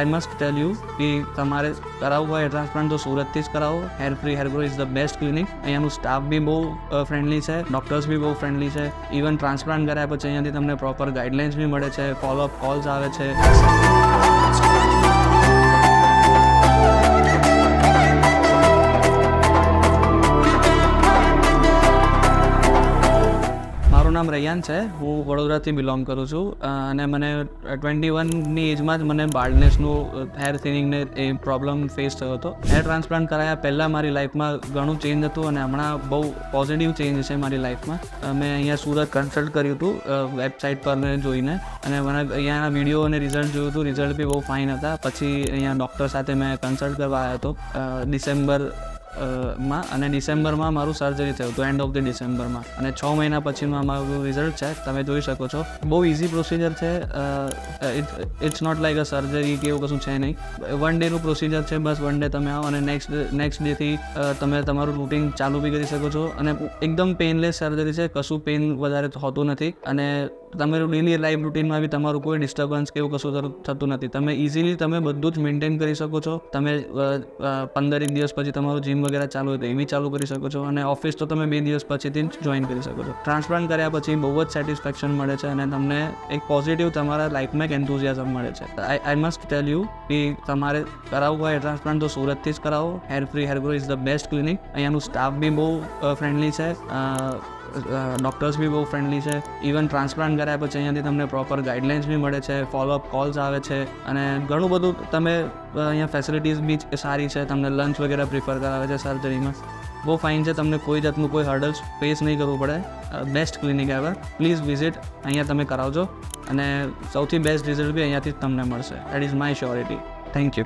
I must tell you कि તમારે કરાવવું હોય ટ્રાન્સપ્લાન્ટ તો સુરતથી જ કરાવો. Hair free hair grow is the best clinic. અહીંયાનું સ્ટાફ બી બહુ ફ્રેન્ડલી છે, ડૉક્ટર્સ બી બહુ ફ્રેન્ડલી છે. ઇવન ટ્રાન્સપ્લાન્ટ કર્યા પછી અહીંયાથી તમને પ્રોપર ગાઈડલાઇન્સ બી મળે છે, ફોલોઅપ કોલ્સ આવે છે. મારું નામ રૈયાન છે. હું વડોદરાથી બિલોંગ કરું છું અને મને 21ની એજમાં જ મને બાર્ડનેસનું હેર થિનિંગને એ પ્રોબ્લેમ ફેસ થયો હતો. હેર ટ્રાન્સપ્લાન્ટ કરાયા પહેલાં મારી લાઈફમાં ઘણું ચેન્જ હતું અને હમણાં બહુ પોઝિટિવ ચેન્જ છે મારી લાઈફમાં. મેં અહીંયા સુરત કન્સલ્ટ કર્યું હતું વેબસાઇટ પર જોઈને અને મને અહીંયાના વિડીયો અને રિઝલ્ટ જોયું હતું. રિઝલ્ટ બી બહુ ફાઇન હતા. પછી અહીંયા ડૉક્ટર સાથે મેં કન્સલ્ટ કરવા આવ્યો હતો ડિસેમ્બરમાં ડિસેમ્બરમાં મારું સર્જરી થયું હતું, એન્ડ ઓફ ધ ડિસેમ્બરમાં. અને 6 મહિના પછીનું મારું રિઝલ્ટ છે, તમે જોઈ શકો છો. બહુ ઇઝી પ્રોસિજર છે. It's not like a surgery કે એવું કશું છે નહીં. 1 ડેનું પ્રોસિજર છે. બસ 1 ડે તમે આવો અને નેક્સ્ટ ડેથી તમે તમારું રૂટીન ચાલુ બી કરી શકો છો. અને એકદમ પેઇનલેસ સર્જરી છે, કશું પેઇન વધારે હોતું નથી. અને તમારું ડેલી લાઈફ રૂટીનમાં બી તમારું કોઈ ડિસ્ટર્બન્સ કે એવું કશું થતું નથી. તમે ઇઝીલી તમે બધું જ મેન્ટેન કરી શકો છો. તમે 15 દિવસ પછી તમારું જીમ વગેરે ચાલુ હોય તો એ બી ચાલુ કરી શકો છો. અને ઓફિસ તો તમે 2 દિવસ પછીથી જ જોઈન કરી શકો છો. ટ્રાન્સપ્લાન્ટ કર્યા પછી બહુ જ સેટિસ્ફેક્શન મળે છે અને તમને એક પોઝિટિવ તમારા લાઈફમાં એક એન્થુઝિયાઝમ મળે છે. આઈ મસ્ટ ટેલ યુ કે તમારે કરાવવું હોય ટ્રાન્સપ્લાન્ટ તો સુરતથી જ કરાવો. Hair free hair grow is the best clinic. અહીંયાનું સ્ટાફ બી બહુ ફ્રેન્ડલી છે, ડૉક્ટર્સ બી બહુ ફ્રેન્ડલી છે. ઇવન ટ્રાન્સપ્લાન્ટ કર્યા પછી અહીંયાથી તમને પ્રોપર ગાઈડલાઇન્સ બી મળે છે, ફોલોઅપ કોલ્સ આવે છે. અને ઘણું બધું તમે અહીંયા ફેસિલિટીઝ બી સારી છે. તમને લંચ વગેરે પ્રિફર કરાવે છે સર્જરીમાં. બહુ ફાઇન છે. તમને કોઈ જાતનું કોઈ હર્ડલ્સ ફેસ નહીં કરવું પડે. Best clinic ever. Please visit. અહીંયા તમે કરાવજો અને સૌથી બેસ્ટ રિઝલ્ટ બી અહીંયાથી જ તમને મળશે. That is my surety. Thank you.